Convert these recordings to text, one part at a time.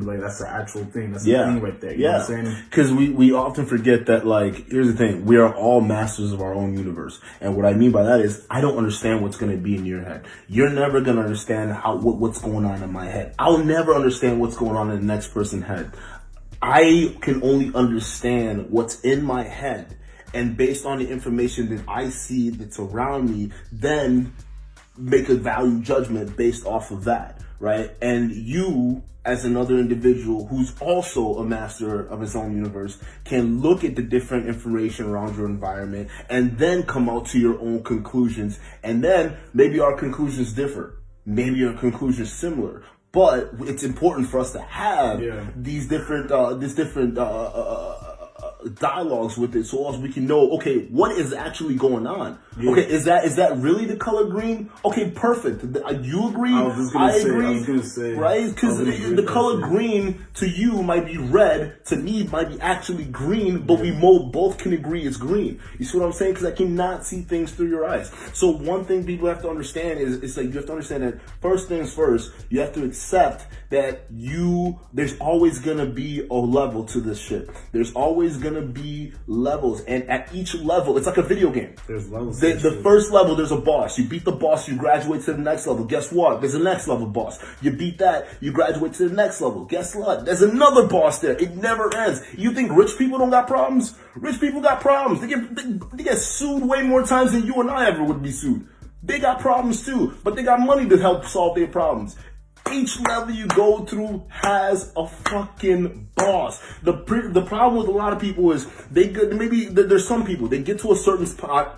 Like, that's the actual thing. That's the thing right there. You know what I'm saying? Because we often forget that, like, here's the thing. We are all masters of our own universe. And what I mean by that is I don't understand what's going to be in your head. You're never going to understand what's going on in my head. I'll never understand what's going on in the next person's head. I can only understand what's in my head. And based on the information that I see that's around me, then make a value judgment based off of that, right? And you, as another individual who's also a master of his own universe, can look at the different information around your environment and then come out to your own conclusions. And then maybe our conclusions differ. Maybe our conclusions similar. But it's important for us to have these different dialogues with it, so as we can know, okay, what is actually going on? Okay, is that really the color green? Okay, perfect. You agree? I agree. Right? Because the color green to you might be red, to me might be actually green, but we both can agree it's green. You see what I'm saying? Because I cannot see things through your eyes. So one thing people have to understand is, it's like, you have to understand that first things first, you have to accept that there's always gonna be a level to this shit. There's always gonna be levels, and at each level, it's like a video game. There's levels. The first level, there's a boss. You beat the boss, you graduate to the next level. Guess what? There's a next level boss. You beat that, you graduate to the next level. Guess what? There's another boss there. It never ends. You think rich people don't got problems? Rich people got problems. They get sued way more times than you and I ever would be sued. They got problems too, but they got money to help solve their problems. Each level you go through has a fucking boss. The problem with a lot of people is there's some people, they get to a certain spot,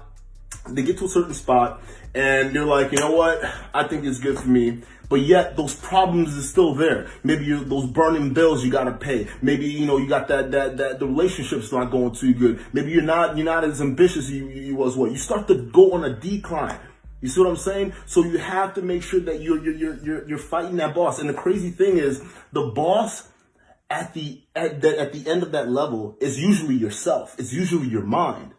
and they're like, you know what? I think it's good for me. But yet those problems is still there. Maybe those burning bills you gotta pay. Maybe, you got that the relationship's not going too good. Maybe you're not as ambitious as you was. You start to go on a decline. You see what I'm saying? So you have to make sure that you're fighting that boss. And the crazy thing is, the boss at the end of that level is usually yourself. It's usually your mind.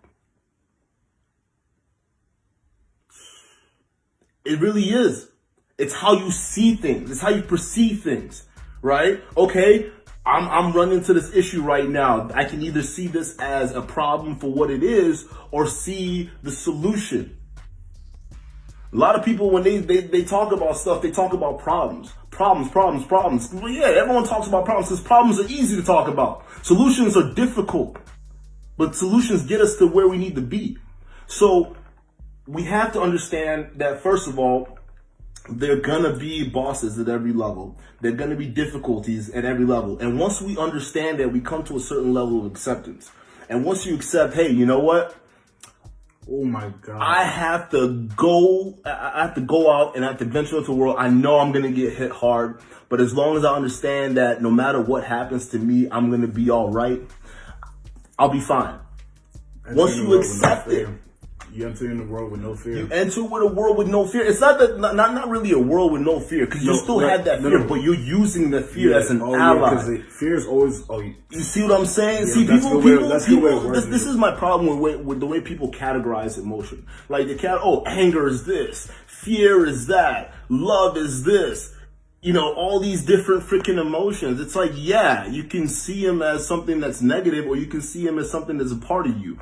It really is. It's how you see things. It's how you perceive things, right? Okay, I'm running into this issue right now. I can either see this as a problem for what it is, or see the solution. A lot of people, when they talk about stuff, they talk about problems. Well, yeah, everyone talks about problems because problems are easy to talk about. Solutions are difficult, but solutions get us to where we need to be. So we have to understand that, first of all, there are gonna be bosses at every level. There are gonna be difficulties at every level. And once we understand that, we come to a certain level of acceptance. And once you accept, hey, you know what? Oh my God. I have to go out and I have to venture into the world. I know I'm going to get hit hard, but as long as I understand that no matter what happens to me, I'm going to be all right, I'll be fine. Once you accept it, you enter in the world with no fear. You enter with a world with no fear. It's not really a world with no fear, because you still have that fear, but you're using the fear as an ally. Because fear is always. You see what I'm saying? Yeah, see, people. This is my problem with the way people categorize emotion. Like anger is this, fear is that, love is this. All these different freaking emotions. It's like, yeah, you can see them as something that's negative, or you can see them as something that's a part of you.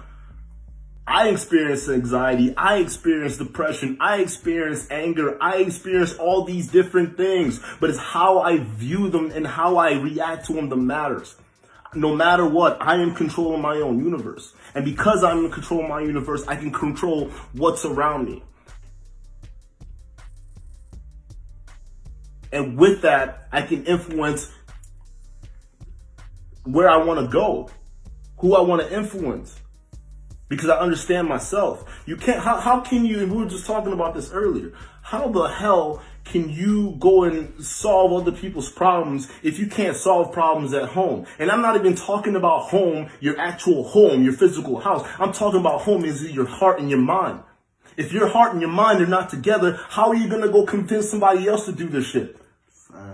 I experience anxiety, I experience depression, I experience anger, I experience all these different things, but it's how I view them and how I react to them that matters. No matter what, I am controlling my own universe. And because I'm in control of my universe, I can control what's around me. And with that, I can influence where I want to go, who I want to influence. Because I understand myself. You can't, how can you, and we were just talking about this earlier, how the hell can you go and solve other people's problems if you can't solve problems at home? And I'm not even talking about home, your actual home, your physical house. I'm talking about home is your heart and your mind. If your heart and your mind are not together, how are you going to go convince somebody else to do this shit?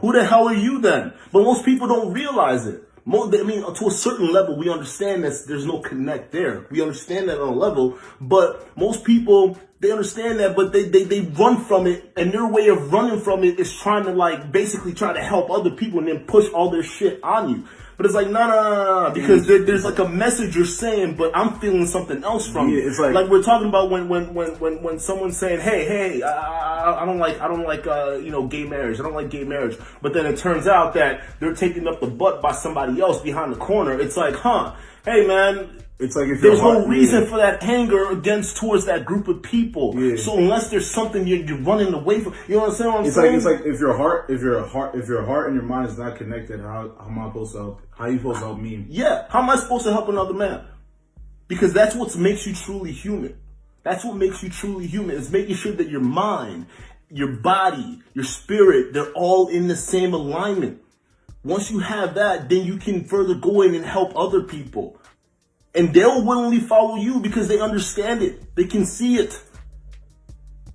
Who the hell are you then? But most people don't realize it. To a certain level, we understand that there's no connect there. We understand that on a level, but most people They understand that, but they run from it, and their way of running from it is trying to like basically try to help other people and then push all their shit on you. But it's like, no, because there's like a message you're saying, but I'm feeling something else from it. It's like we're talking about when someone's saying, hey, I don't like gay marriage. I don't like gay marriage. But then it turns out that they're taken up the butt by somebody else behind the corner. It's like, hey man. It's like if there's no reason for that anger towards that group of people. Yeah. So unless there's something you're running away from, you know what I'm saying? It's like if your heart and your mind is not connected, how am I supposed to help? How are you supposed to help me? Yeah. How am I supposed to help another man? Because that's what makes you truly human. That's what makes you truly human. Is making sure that your mind, your body, your spirit, they're all in the same alignment. Once you have that, then you can further go in and help other people. And they'll willingly follow you because they understand it. They can see it.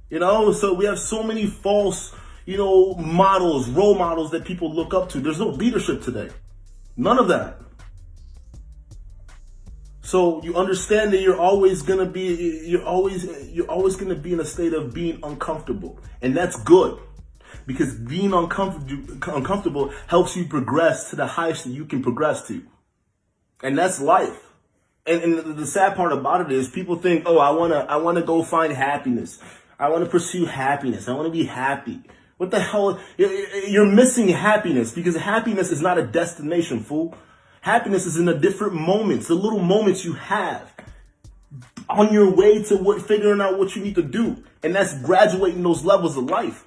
You know, so we have so many false, models, role models that people look up to. There's no leadership today. None of that. So you understand that you're always gonna be in a state of being uncomfortable. And that's good. Because being uncomfortable helps you progress to the highest that you can progress to. And that's life. And the sad part about it is people think, I wanna go find happiness. I wanna pursue happiness. I wanna be happy. What the hell? You're missing happiness because happiness is not a destination, fool. Happiness is in the different moments, the little moments you have on your way to figuring out what you need to do. And that's graduating those levels of life.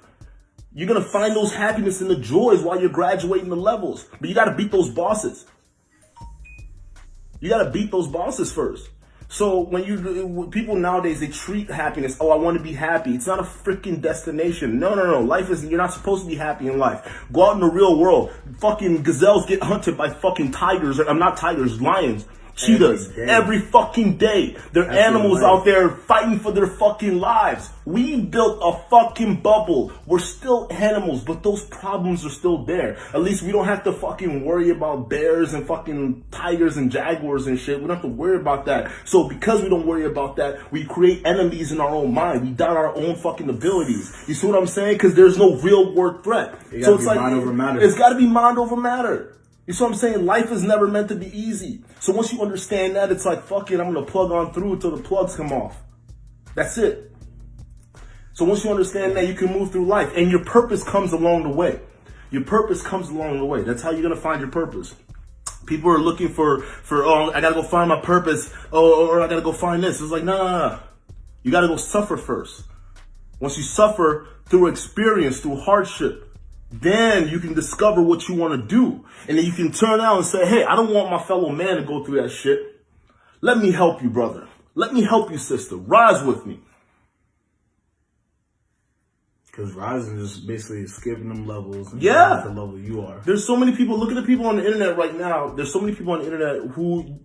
You're gonna find those happiness and the joys while you're graduating the levels. But you gotta beat those bosses. You got to beat those bosses first. So when people nowadays, they treat happiness, I want to be happy. It's not a freaking destination. No. Life is, you're not supposed to be happy in life. Go out in the real world. Fucking gazelles get hunted by fucking tigers. I'm not tigers, lions. Cheetahs every fucking day. They're animals out there fighting for their fucking lives. We built a fucking bubble. We're still animals, but those problems are still there. At least we don't have to fucking worry about bears and fucking tigers and jaguars and shit. We don't have to worry about that. So because we don't worry about that, we create enemies in our own mind. We doubt our own fucking abilities. You see what I'm saying? Because there's no real world threat. So it's like mind over matter. It's got to be mind over matter. You see what I'm saying? Life is never meant to be easy. So once you understand that, it's like, fuck it, I'm going to plug on through until the plugs come off. That's it. So once you understand that, you can move through life. And your purpose comes along the way. Your purpose comes along the way. That's how you're going to find your purpose. People are looking for I got to go find my purpose. Or I got to go find this. It's like, no. You got to go suffer first. Once you suffer through experience, through hardship, then you can discover what you want to do. And then you can turn out and say, hey, I don't want my fellow man to go through that shit. Let me help you, brother. Let me help you, sister. Rise with me. Because rising is basically skipping them levels. And yeah. The level you are. There's so many people. Look at the people on the internet right now. There's so many people on the internet who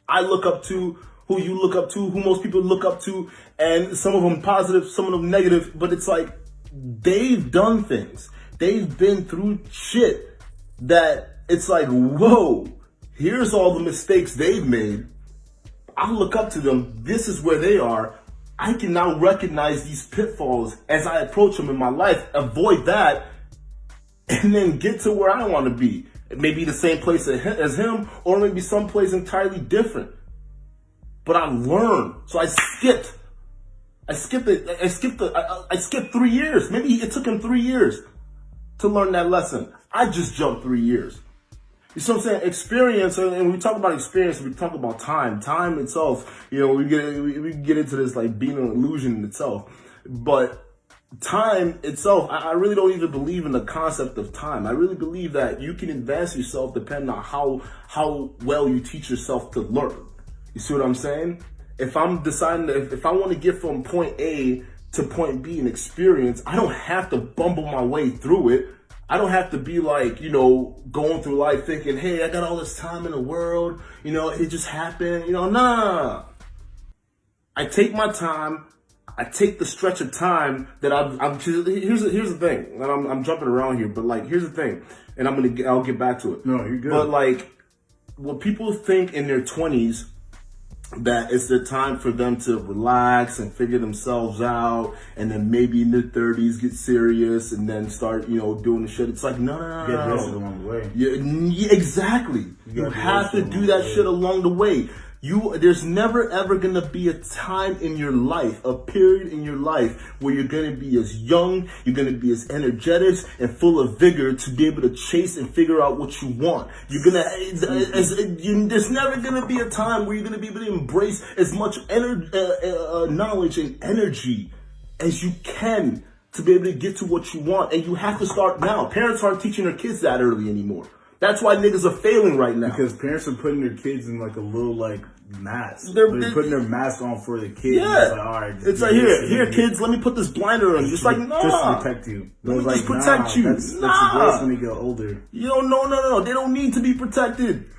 I look up to, who you look up to, who most people look up to. And some of them positive, some of them negative. But it's like they've done things. They've been through shit that it's like, whoa, here's all the mistakes they've made. I look up to them. This is where they are. I can now recognize these pitfalls as I approach them in my life, avoid that, and then get to where I want to be. It may be the same place as him, or maybe someplace entirely different. But I learned. So I skipped 3 years. Maybe it took him 3 years to learn that lesson. I just jumped 3 years. You see what I'm saying? Experience, and when we talk about experience, we talk about time. Time itself, we can get into this like being an illusion in itself. But time itself, I really don't even believe in the concept of time. I really believe that you can advance yourself depending on how well you teach yourself to learn. You see what I'm saying? If I'm deciding if I want to get from point A to point B in experience, I don't have to bumble my way through it. I don't have to be like, going through life thinking, hey, I got all this time in the world, it just happened, nah. I take my time. I take the stretch of time that here's the thing, and I'm jumping around here, but like, here's the thing, and I'll get back to it. No, you're good. But like, what people think in their 20s, that it's the time for them to relax and figure themselves out, and then maybe in their 30s get serious and then start, doing the shit. It's like, no. Get arrested along the way. Yeah, exactly. You have to do that shit along the way. There's never ever gonna be a time in your life, a period in your life where you're gonna be as young, you're gonna be as energetic and full of vigor to be able to chase and figure out what you want. There's never gonna be a time where you're gonna be able to embrace as much knowledge and energy as you can to be able to get to what you want. And you have to start now. Parents aren't teaching their kids that early anymore. That's why niggas are failing right now. Because parents are putting their kids in like a little mask. They're putting their mask on for the kids. Yeah. It's like, all right. It's like, here, kids, let me put this blinder on. Just like, nah. Just to protect you. Let me just protect you. That's worse when they get older. No. They don't need to be protected.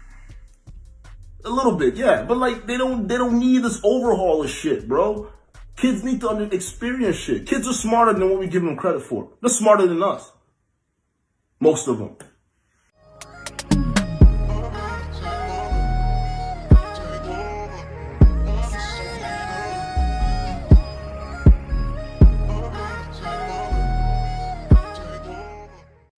A little bit, yeah. But like, they don't need this overhaul of shit, bro. Kids need to experience shit. Kids are smarter than what we give them credit for. They're smarter than us. Most of them.